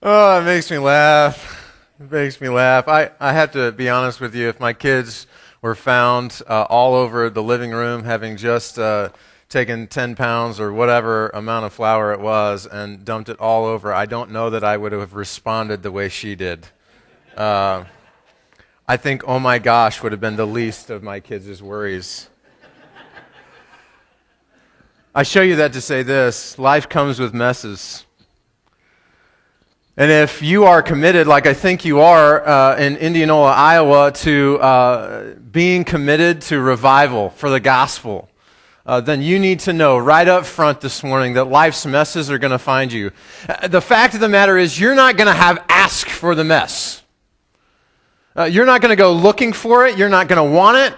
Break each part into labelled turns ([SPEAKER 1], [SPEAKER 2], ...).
[SPEAKER 1] Oh, it makes me laugh. It makes me laugh. I have to be honest with you. If my kids were found all over the living room having just taken 10 pounds or whatever amount of flour it was and dumped it all over, I don't know that I would have responded the way she did. I think, oh my gosh, would have been the least of my kids' worries. I show you that to say this: life comes with messes. And if you are committed, like I think you are in Indianola, Iowa, to being committed to revival for the gospel, then you need to know right up front this morning that life's messes are going to find you. The fact of the matter is you're not going to have ask for the mess. You're not going to go looking for it. You're not going to want it.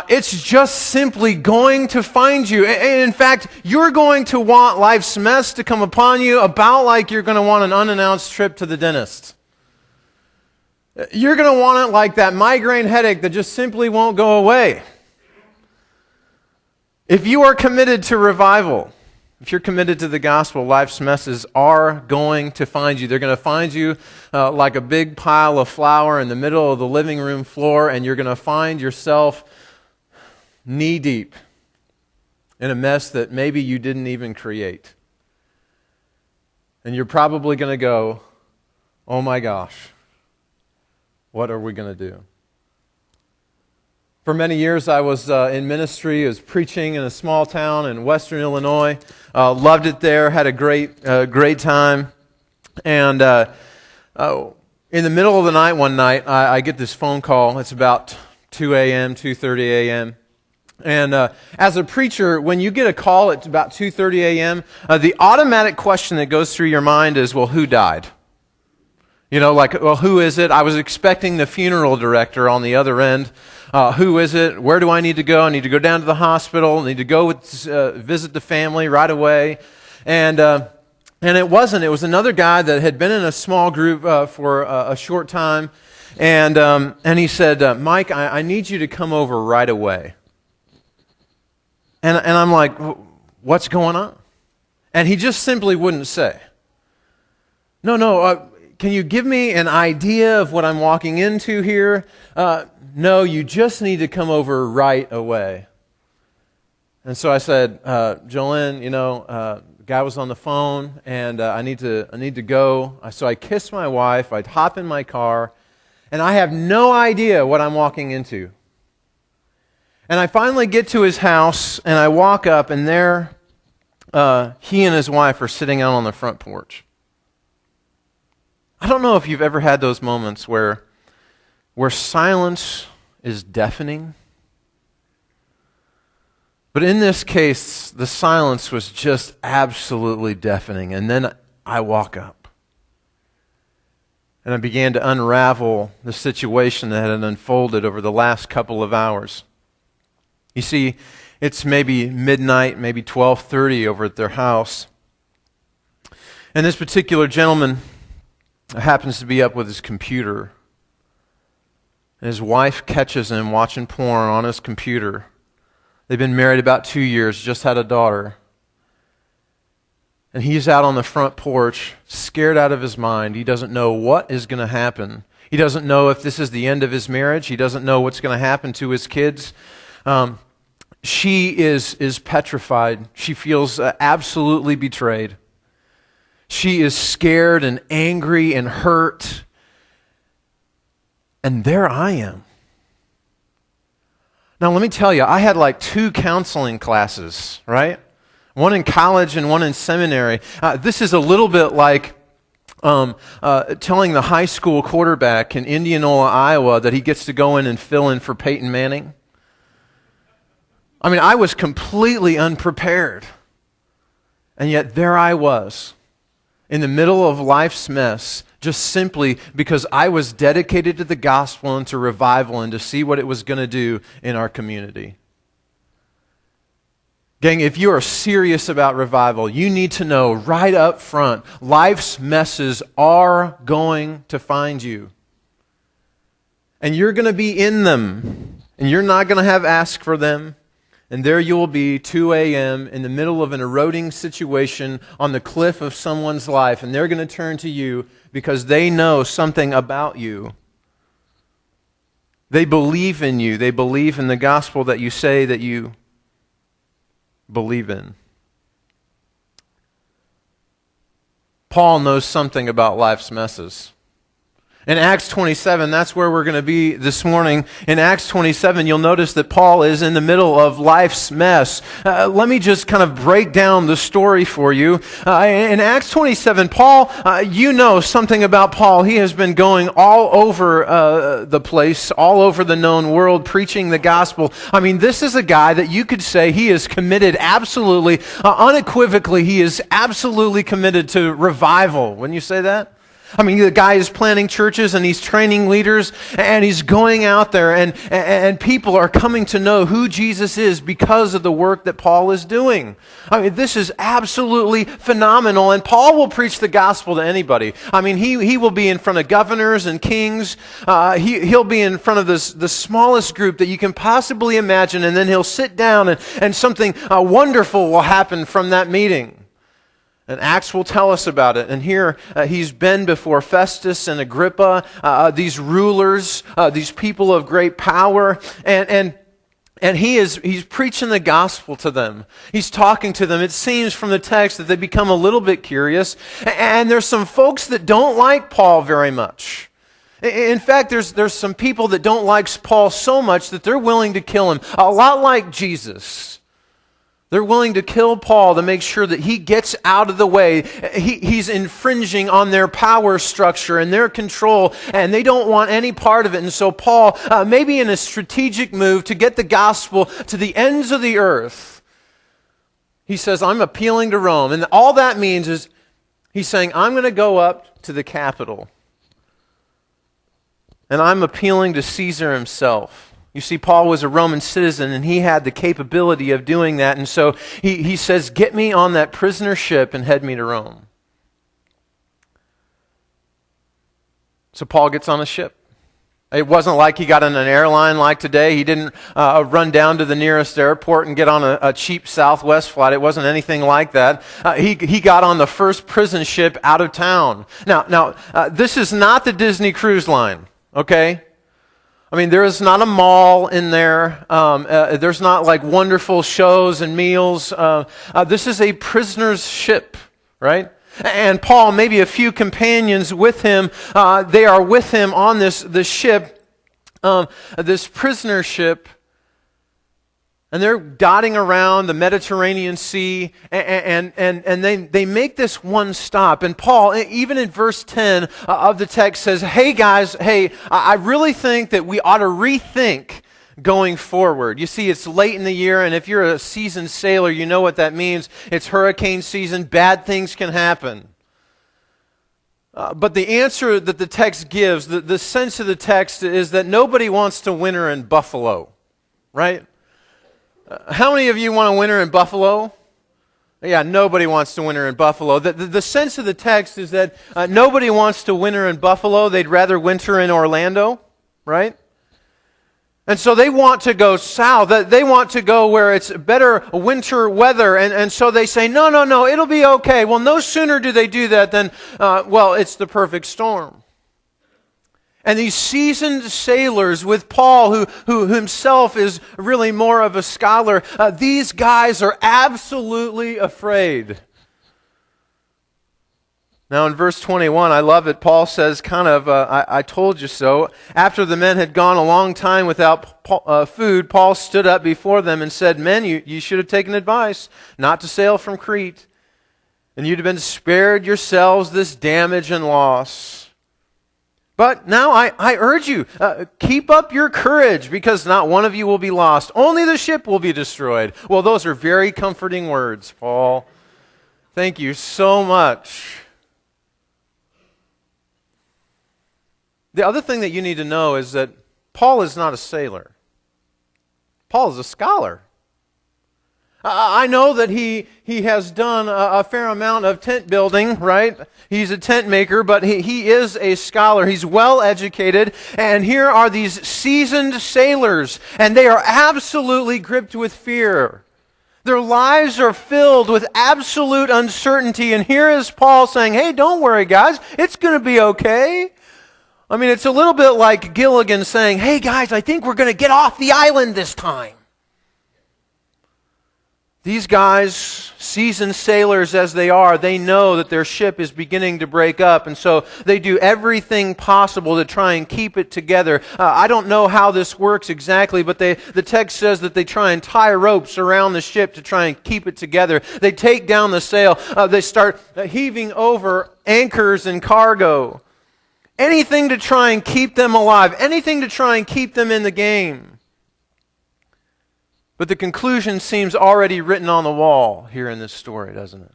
[SPEAKER 1] It's just simply going to find you. In fact, you're going to want life's mess to come upon you about like you're going to want an unannounced trip to the dentist. You're going to want it like that migraine headache that just simply won't go away. If you are committed to revival, if you're committed to the gospel, life's messes are going to find you. They're going to find you like a big pile of flour in the middle of the living room floor, and you're going to find yourself knee-deep in a mess that maybe you didn't even create. And you're probably going to go, oh my gosh, what are we going to do? For many years, I was in ministry, I was preaching in a small town in western Illinois. Loved it there, had a great time. And in the middle of the night one night, I get this phone call. It's about 2 a.m., 2:30 a.m. And as a preacher, when you get a call at about 2:30 a.m., the automatic question that goes through your mind is, well, who died? You know, like, well, who is it? I was expecting the funeral director on the other end. Who is it? Where do I need to go? I need to go down to the hospital. I need to go visit the family right away. And it wasn't. It was another guy that had been in a small group for a short time. And he said, Mike, I need you to come over right away. And I'm like, what's going on? And he just simply wouldn't say. No, can you give me an idea of what I'm walking into here? No, you just need to come over right away. And so I said, Jolene, the guy was on the phone, and I need to go. So I kissed my wife. I'd hop in my car, and I have no idea what I'm walking into. And I finally get to his house, and I walk up, and there he and his wife are sitting out on the front porch. I don't know if you've ever had those moments where silence is deafening. But in this case, the silence was just absolutely deafening. And then I walk up. And I began to unravel the situation that had unfolded over the last couple of hours. You see, it's maybe midnight, maybe 12:30 over at their house. And this particular gentleman happens to be up with his computer. And his wife catches him watching porn on his computer. They've been married about 2 years, just had a daughter. And he's out on the front porch, scared out of his mind. He doesn't know what is going to happen. He doesn't know if this is the end of his marriage. He doesn't know what's going to happen to his kids. She is petrified. She feels absolutely betrayed. She is scared and angry and hurt. And there I am. Now, let me tell you, I had like 2 counseling classes, right? One in college and one in seminary. This is a little bit like telling the high school quarterback in Indianola, Iowa, that he gets to go in and fill in for Peyton Manning. I mean, I was completely unprepared. And yet there I was, in the middle of life's mess, just simply because I was dedicated to the gospel and to revival and to see what it was going to do in our community. Gang, if you are serious about revival, you need to know right up front, life's messes are going to find you. And you're going to be in them. And you're not going to have ask for them. And there you will be, 2 a.m., in the middle of an eroding situation on the cliff of someone's life, and they're going to turn to you because they know something about you. They believe in you. They believe in the gospel that you say that you believe in. Paul knows something about life's messes. In Acts 27, that's where we're going to be this morning. In Acts 27, you'll notice that Paul is in the middle of life's mess. Let me just kind of break down the story for you. In Acts 27, Paul, you know something about Paul. He has been going all over the place, all over the known world, preaching the gospel. I mean, this is a guy that you could say he is committed absolutely, unequivocally, he is absolutely committed to revival. Wouldn't you say that? I mean, the guy is planting churches and he's training leaders and he's going out there and people are coming to know who Jesus is because of the work that Paul is doing. I mean, this is absolutely phenomenal, and Paul will preach the gospel to anybody. I mean, he will be in front of governors and kings. He'll be in front of the smallest group that you can possibly imagine, and then he'll sit down and something wonderful will happen from that meeting. And Acts will tell us about it. And here he's been before Festus and Agrippa, these rulers, these people of great power, and he's preaching the gospel to them. He's talking to them. It seems from the text that they become a little bit curious. And there's some folks that don't like Paul very much. In fact, there's some people that don't like Paul so much that they're willing to kill him. A lot like Jesus. They're willing to kill Paul to make sure that he gets out of the way. He's infringing on their power structure and their control, and they don't want any part of it. And so Paul, maybe in a strategic move to get the gospel to the ends of the earth, he says, I'm appealing to Rome. And all that means is he's saying, I'm going to go up to the capital, and I'm appealing to Caesar himself. You see, Paul was a Roman citizen, and he had the capability of doing that. And so he says, get me on that prisoner ship and head me to Rome. So Paul gets on a ship. It wasn't like he got on an airline like today. He didn't run down to the nearest airport and get on a cheap Southwest flight. It wasn't anything like that. He got on the first prison ship out of town. Now, this is not the Disney Cruise Line, okay? I mean, there is not a mall in there. There's not like wonderful shows and meals. This is a prisoner's ship, right? And Paul, maybe a few companions with him, they are with him on this ship, this prisoner ship. And they're dotting around the Mediterranean Sea, and they make this one stop. And Paul, even in verse 10 of the text, says, hey guys, I really think that we ought to rethink going forward. You see, it's late in the year, and if you're a seasoned sailor, you know what that means. It's hurricane season. Bad things can happen. But the answer that the text gives, the sense of the text is that nobody wants to winter in Buffalo, right? How many of you want to winter in Buffalo? Yeah, nobody wants to winter in Buffalo. The sense of the text is that nobody wants to winter in Buffalo. They'd rather winter in Orlando, right? And so they want to go south. They want to go where it's better winter weather. And so they say, no, it'll be okay. Well, no sooner do they do that than, it's the perfect storm. And these seasoned sailors with Paul, who himself is really more of a scholar, these guys are absolutely afraid. Now in verse 21, I love it. Paul says I told you so. After the men had gone a long time without food, Paul stood up before them and said, men, you should have taken advice not to sail from Crete, and you'd have been spared yourselves this damage and loss. But now I urge you, keep up your courage, because not one of you will be lost. Only the ship will be destroyed. Well, those are very comforting words, Paul. Thank you so much. The other thing that you need to know is that Paul is not a sailor. Paul is a scholar. I know that he has done a fair amount of tent building, right? He's a tent maker, but he is a scholar. He's well educated. And here are these seasoned sailors, and they are absolutely gripped with fear. Their lives are filled with absolute uncertainty. And here is Paul saying, hey, don't worry, guys. It's going to be okay. I mean, it's a little bit like Gilligan saying, hey, guys, I think we're going to get off the island this time. These guys, seasoned sailors as they are, they know that their ship is beginning to break up, and so they do everything possible to try and keep it together. I don't know how this works exactly, but the text says that they try and tie ropes around the ship to try and keep it together. They take down the sail. They start heaving over anchors and cargo. Anything to try and keep them alive. Anything to try and keep them in the game. But the conclusion seems already written on the wall here in this story, doesn't it?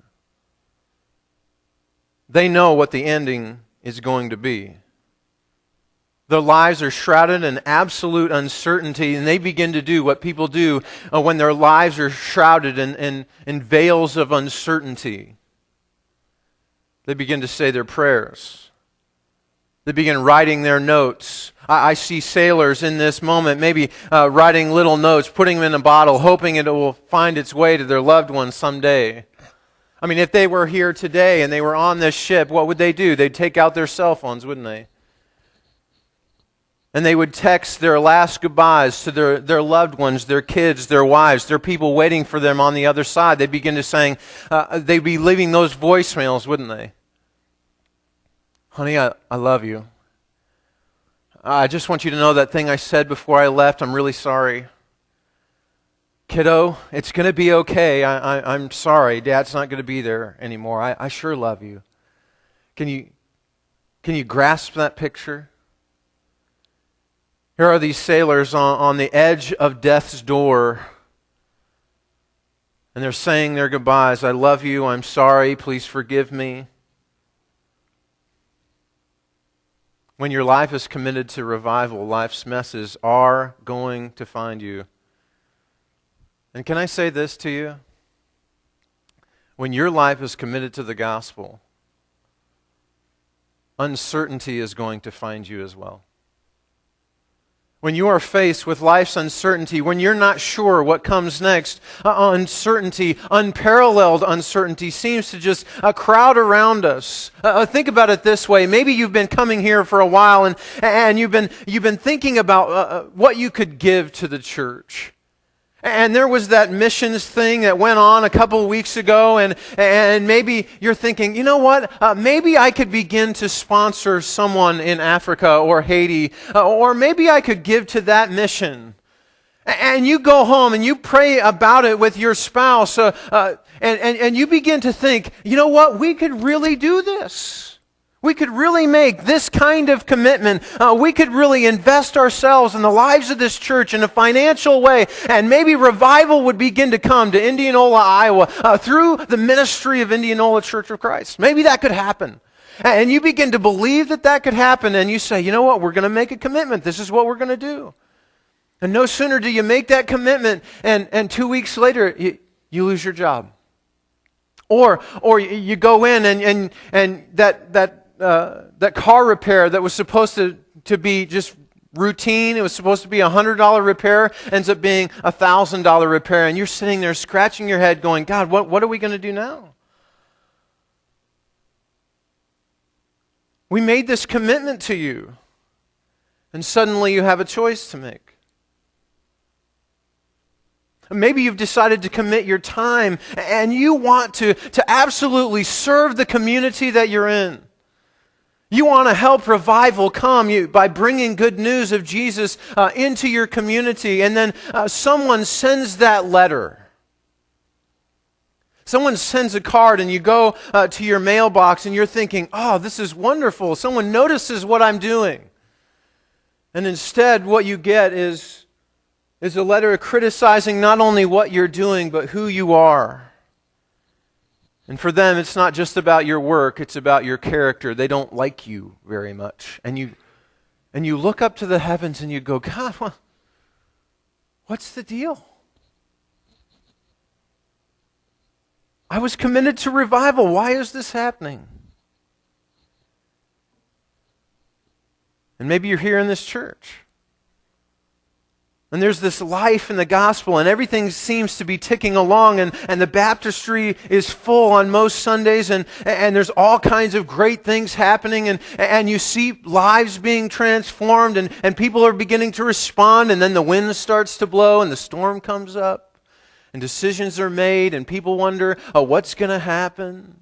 [SPEAKER 1] They know what the ending is going to be. Their lives are shrouded in absolute uncertainty, and they begin to do what people do when their lives are shrouded in veils of uncertainty. They begin to say their prayers. They begin writing their notes. I see sailors in this moment maybe writing little notes, putting them in a bottle, hoping it will find its way to their loved ones someday. I mean, if they were here today and they were on this ship, what would they do? They'd take out their cell phones, wouldn't they? And they would text their last goodbyes to their loved ones, their kids, their wives, their people waiting for them on the other side. They'd begin to saying, they'd be leaving those voicemails, wouldn't they? Honey, I love you. I just want you to know that thing I said before I left, I'm really sorry. Kiddo, it's going to be okay. I'm sorry. Dad's not going to be there anymore. I sure love you. Can you grasp that picture? Here are these sailors on the edge of death's door. And they're saying their goodbyes. I love you. I'm sorry. Please forgive me. When your life is committed to revival, life's messes are going to find you. And can I say this to you? When your life is committed to the gospel, uncertainty is going to find you as well. When you are faced with life's uncertainty, when you're not sure what comes next, uncertainty, unparalleled uncertainty seems to just crowd around us. Think about it this way. Maybe you've been coming here for a while and you've been thinking about what you could give to the church. And there was that missions thing that went on a couple of weeks ago, and maybe you're thinking, you know what, maybe I could begin to sponsor someone in Africa or Haiti, or maybe I could give to that mission. And you go home and you pray about it with your spouse, and you begin to think, you know what, we could really do this. We could really make this kind of commitment. We could really invest ourselves in the lives of this church in a financial way. And maybe revival would begin to come to Indianola, Iowa, through the ministry of Indianola Church of Christ. Maybe that could happen. And you begin to believe that could happen. And you say, you know what, we're going to make a commitment. This is what we're going to do. And no sooner do you make that commitment, and 2 weeks later, you lose your job. Or you go in and that car repair that was supposed to be just routine, it was supposed to be a $100 repair, ends up being a $1,000 repair, and you're sitting there scratching your head going, God, what are we going to do now? We made this commitment to you, and suddenly you have a choice to make. Maybe you've decided to commit your time, and you want to absolutely serve the community that you're in. You want to help revival come by bringing good news of Jesus into your community, and then someone sends that letter. Someone sends a card, and you go to your mailbox, and you're thinking, oh, this is wonderful. Someone notices what I'm doing. And instead, what you get is a letter criticizing not only what you're doing, but who you are. And for them, it's not just about your work, it's about your character. They don't like you very much. And you look up to the heavens and you go, God, what's the deal? I was committed to revival. Why is this happening? And maybe you're here in this church. And there's this life in the gospel, and everything seems to be ticking along, and the baptistry is full on most Sundays, and there's all kinds of great things happening, and you see lives being transformed, and people are beginning to respond, and then the wind starts to blow, and the storm comes up, and decisions are made, and people wonder, what's going to happen?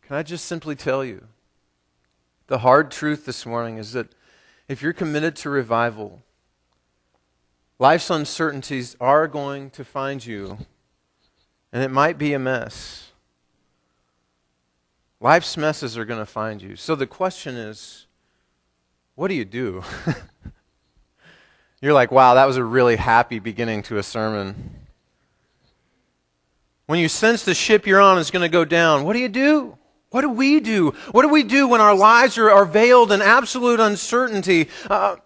[SPEAKER 1] Can I just simply tell you, the hard truth this morning is that if you're committed to revival, life's uncertainties are going to find you, and it might be a mess. Life's messes are going to find you. So the question is, what do you do? You're like, wow, that was a really happy beginning to a sermon. When you sense the ship you're on is going to go down, what do you do? What do we do? What do we do when our lives are veiled in absolute uncertainty? I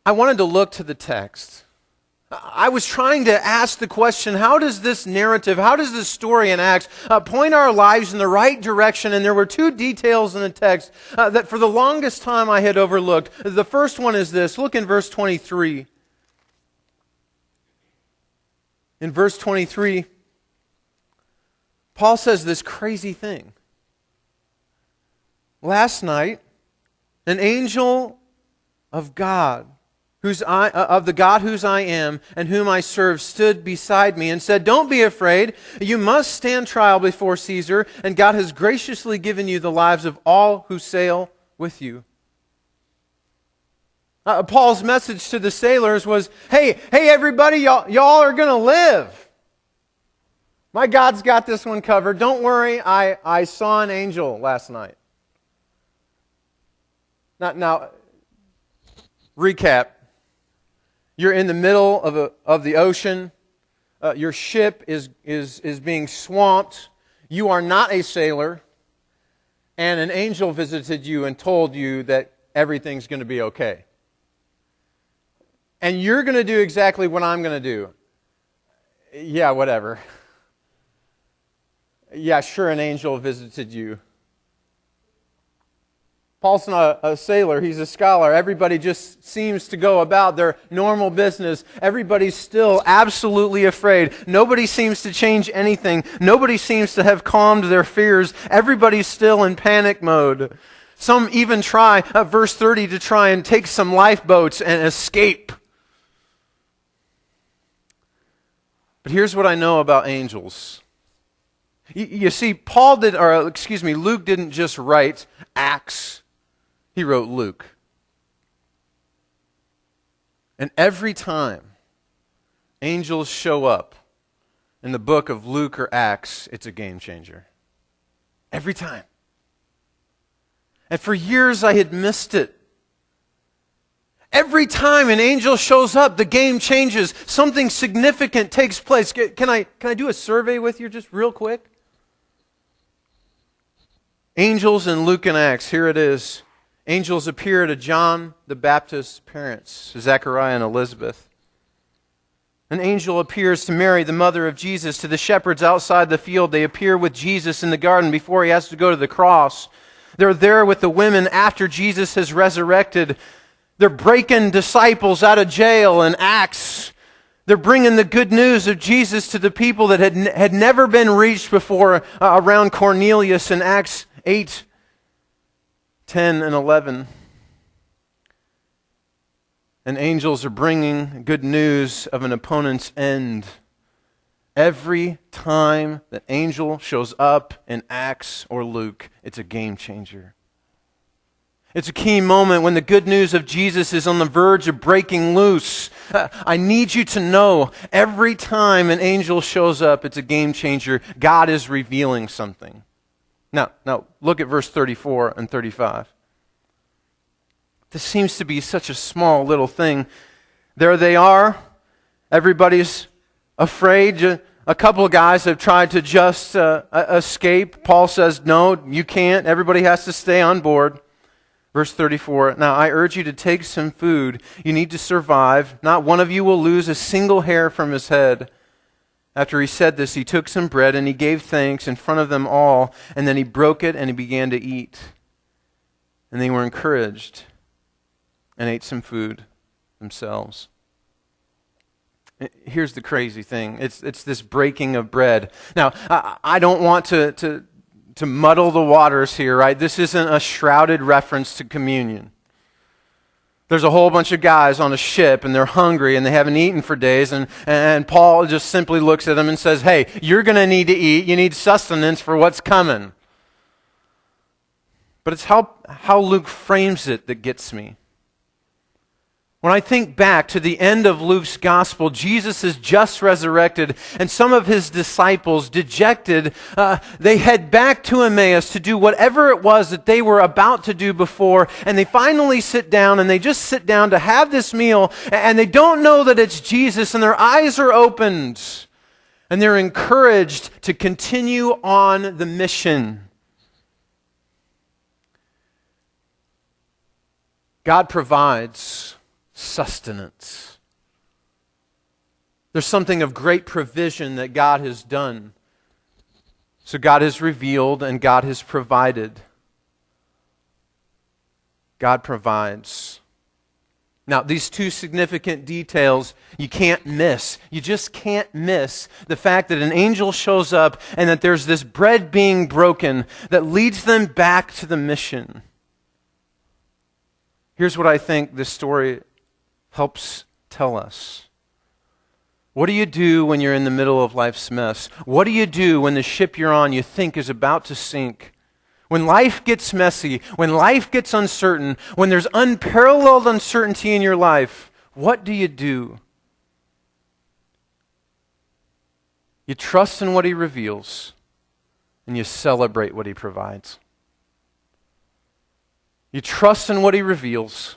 [SPEAKER 1] wanted to look to the text. I was trying to ask the question, how does this narrative, how does this story in Acts point our lives in the right direction? And there were two details in the text that for the longest time I had overlooked. The first one is this. Look in verse 23. In verse 23, Paul says this crazy thing. Last night, an angel of God, of the God whose I am and whom I serve, stood beside me and said, "Don't be afraid. You must stand trial before Caesar, and God has graciously given you the lives of all who sail with you." Paul's message to the sailors was, hey everybody, y'all are going to live. My God's got this one covered. Don't worry, I saw an angel last night. Now, recap. You're in the middle of the ocean. Your ship is being swamped. You are not a sailor. And an angel visited you and told you that everything's going to be okay. And you're going to do exactly what I'm going to do. Yeah, whatever. Yeah, sure, an angel visited you. Paul's not a sailor, he's a scholar. Everybody just seems to go about their normal business. Everybody's still absolutely afraid. Nobody seems to change anything. Nobody seems to have calmed their fears. Everybody's still in panic mode. Some even try, verse 30, to try and take some lifeboats and escape. But here's what I know about angels. You see, Luke didn't just write Acts. He wrote Luke. And every time angels show up in the book of Luke or Acts, it's a game changer. Every time. And for years I had missed it. Every time an angel shows up, the game changes. Something significant takes place. Can I do a survey with you just real quick? Angels in Luke and Acts, here it is. Angels appear to John the Baptist's parents, Zechariah and Elizabeth. An angel appears to Mary, the mother of Jesus, to the shepherds outside the field. They appear with Jesus in the garden before he has to go to the cross. They're there with the women after Jesus has resurrected. They're breaking disciples out of jail in Acts. They're bringing the good news of Jesus to the people that had never been reached before around Cornelius in Acts 8, 10, and 11. And angels are bringing good news of an opponent's end. Every time that angel shows up in Acts or Luke, it's a game changer. It's a key moment when the good news of Jesus is on the verge of breaking loose. I need you to know, every time an angel shows up, it's a game changer. God is revealing something. Now, look at verse 34 and 35. This seems to be such a small little thing. There they are. Everybody's afraid. A couple of guys have tried to just escape. Paul says, no, you can't. Everybody has to stay on board. Verse 34, now I urge you to take some food. You need to survive. Not one of you will lose a single hair from his head. After he said this, he took some bread and he gave thanks in front of them all, and then he broke it and he began to eat. And they were encouraged and ate some food themselves. Here's the crazy thing. It's this breaking of bread. Now, I don't want to muddle the waters here, right? This isn't a shrouded reference to communion. There's a whole bunch of guys on a ship, and they're hungry, and they haven't eaten for days, and Paul just simply looks at them and says, hey, you're going to need to eat. You need sustenance for what's coming. But it's how Luke frames it that gets me. When I think back to the end of Luke's gospel, Jesus is just resurrected, and some of his disciples, dejected, they head back to Emmaus to do whatever it was that they were about to do before, and they finally sit down, and they just sit down to have this meal, and they don't know that it's Jesus, and their eyes are opened, and they're encouraged to continue on the mission. God provides sustenance. There's something of great provision that God has done. So God has revealed and God has provided. God provides. Now, these two significant details you can't miss. You just can't miss the fact that an angel shows up and that there's this bread being broken that leads them back to the mission. Here's what I think this story helps tell us. What do you do when you're in the middle of life's mess? What do you do when the ship you're on you think is about to sink? When life gets messy, when life gets uncertain, when there's unparalleled uncertainty in your life, what do? You trust in what He reveals, and you celebrate what He provides. You trust in what He reveals,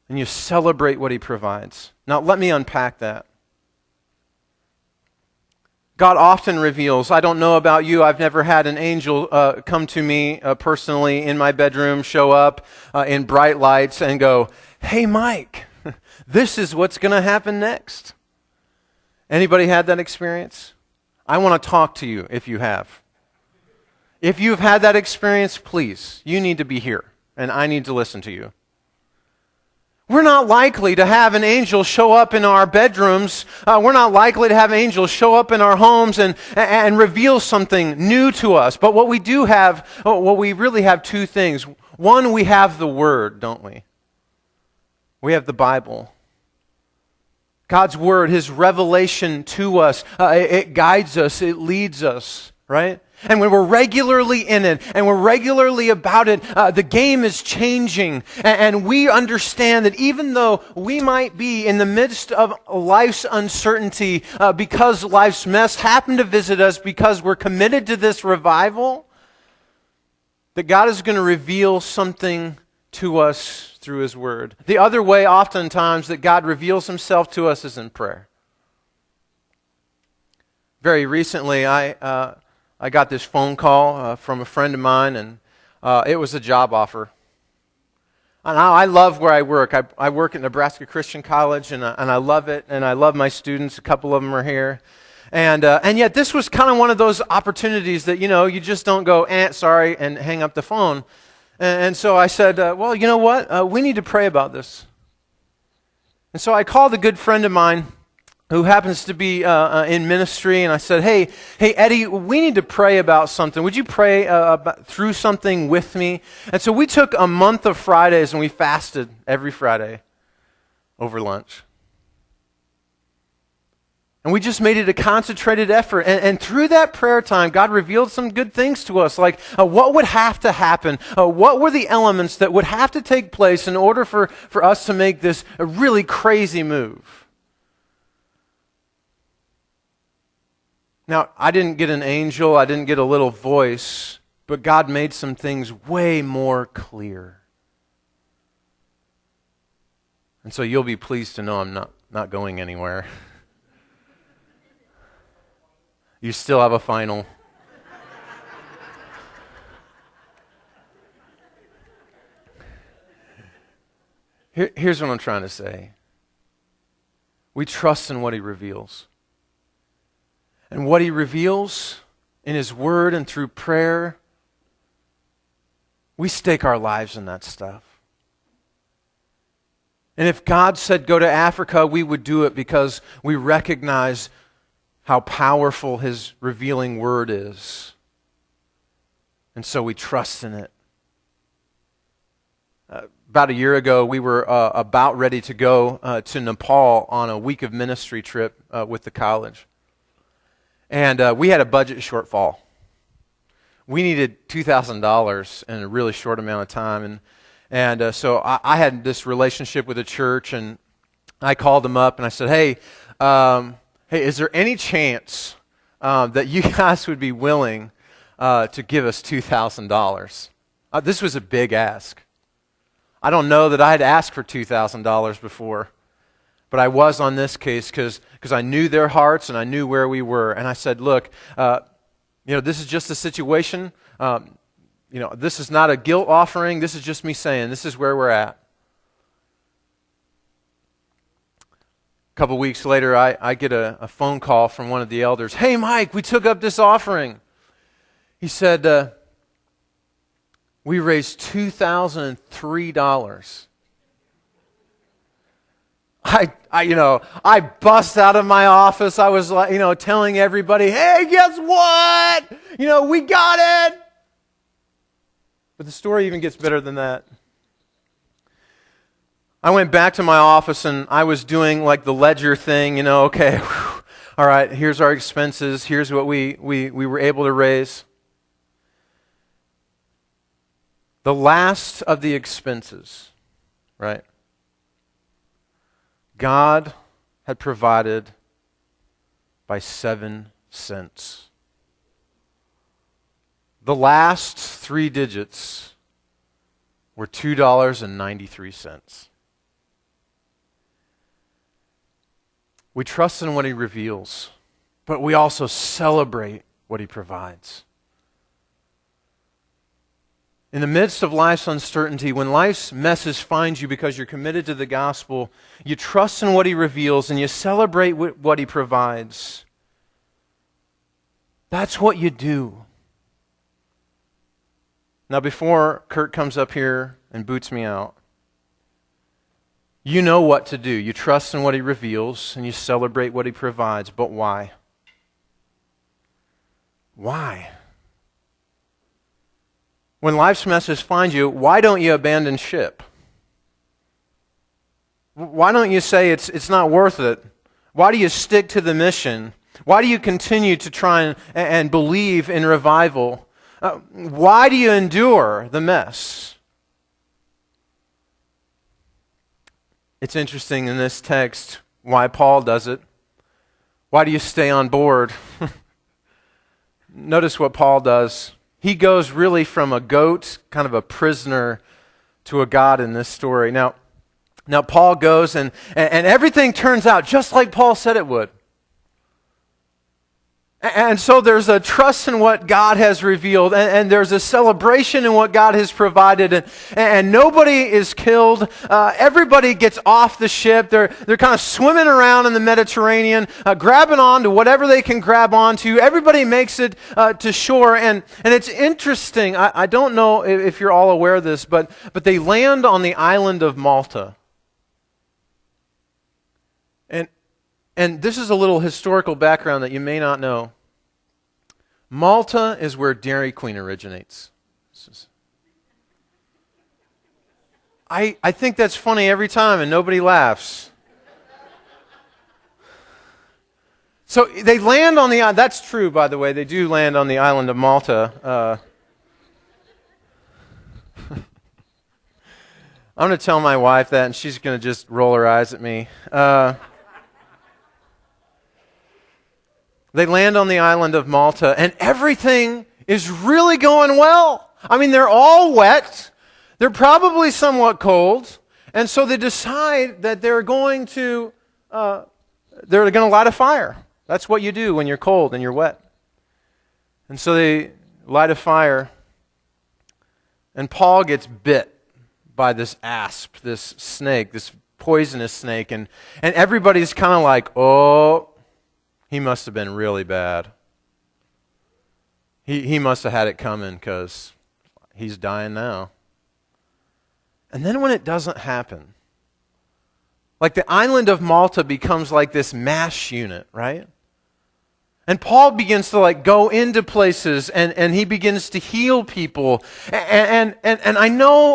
[SPEAKER 1] and you celebrate what He provides. Now, let me unpack that. God often reveals. I don't know about you. I've never had an angel come to me personally in my bedroom, show up in bright lights and go, hey, Mike, this is what's going to happen next. Anybody had that experience? I want to talk to you if you have. If you've had that experience, please, you need to be here, and I need to listen to you. We're not likely to have an angel show up in our bedrooms. We're not likely to have angels show up in our homes and reveal something new to us. But what we do have, we really have two things. One, we have the Word, don't we? We have the Bible. God's Word, His revelation to us, it guides us, it leads us, right? And when we're regularly in it and we're regularly about it, the game is changing. And we understand that even though we might be in the midst of life's uncertainty because life's mess happened to visit us because we're committed to this revival, that God is going to reveal something to us through His Word. The other way oftentimes that God reveals Himself to us is in prayer. Very recently, I got this phone call from a friend of mine, and it was a job offer. And I love where I work. I work at Nebraska Christian College, and I love it, and I love my students. A couple of them are here. And yet this was kind of one of those opportunities that, you just don't go, sorry, and hang up the phone. And so I said, well, you know what? We need to pray about this. And so I called a good friend of mine who happens to be in ministry, and I said, hey, Eddie, we need to pray about something. Would you pray through something with me? And so we took a month of Fridays, and we fasted every Friday over lunch. And we just made it a concentrated effort. And through that prayer time, God revealed some good things to us, like what would have to happen? What were the elements that would have to take place in order for us to make this a really crazy move? Now, I didn't get an angel, I didn't get a little voice, but God made some things way more clear. And so you'll be pleased to know I'm not going anywhere. You still have a final. Here's what I'm trying to say. We trust in what He reveals. and what He reveals in His Word and through prayer, we stake our lives in that stuff. And if God said go to Africa, we would do it because we recognize how powerful His revealing Word is. And so we trust in it. About a year ago, we were about ready to go to Nepal on a week of ministry trip with the college. And we had a budget shortfall. We needed $2,000 in a really short amount of time. And so I had this relationship with the church, and I called them up and I said, hey, is there any chance that you guys would be willing to give us $2,000? This was a big ask. I don't know that I had asked for $2,000 before, but I was on this case because I knew their hearts and I knew where we were. And I said, look, this is just a situation. This is not a guilt offering. This is just me saying this is where we're at. A couple weeks later, I get a phone call from one of the elders. Hey, Mike, we took up this offering. He said, we raised $2,003. I bust out of my office. I was like, telling everybody, hey, guess what? We got it. But the story even gets better than that. I went back to my office and I was doing like the ledger thing, okay, whew, all right, here's our expenses, here's what we were able to raise. The last of the expenses, right? God had provided by 7 cents. The last 3 digits were $2.93. We trust in what He reveals, but we also celebrate what He provides. In the midst of life's uncertainty, when life's messes find you because you're committed to the gospel, you trust in what He reveals and you celebrate what He provides. That's what you do. Now, before Kurt comes up here and boots me out, you know what to do. You trust in what He reveals and you celebrate what He provides. But why? Why? When life's messes find you, why don't you abandon ship? Why don't you say it's not worth it? Why do you stick to the mission? Why do you continue to try and believe in revival? Why do you endure the mess? It's interesting in this text why Paul does it. Why do you stay on board? Notice what Paul does. He goes really from a goat, kind of a prisoner, to a God in this story. Now Paul goes and everything turns out just like Paul said it would. And so there's a trust in what God has revealed, and there's a celebration in what God has provided, and nobody is killed. Everybody gets off the ship. They're kind of swimming around in the Mediterranean, grabbing on to whatever they can grab onto. Everybody makes it to shore, and it's interesting. I don't know if you're all aware of this, but they land on the island of Malta. And this is a little historical background that you may not know. Malta is where Dairy Queen originates. I think that's funny every time and nobody laughs. So they land on the island. That's true, by the way. They do land on the island of Malta. I'm going to tell my wife that and she's going to just roll her eyes at me. They land on the island of Malta, and everything is really going well. I mean, they're all wet. They're probably somewhat cold. And so they decide that they're going to light a fire. That's what you do when you're cold and you're wet. And so they light a fire. And Paul gets bit by this asp, this snake, this poisonous snake. And everybody's kind of like, oh, he must have been really bad. He must have had it coming because he's dying now. And then when it doesn't happen, like the island of Malta becomes like this MASH unit, right? And Paul begins to like go into places and he begins to heal people. And I know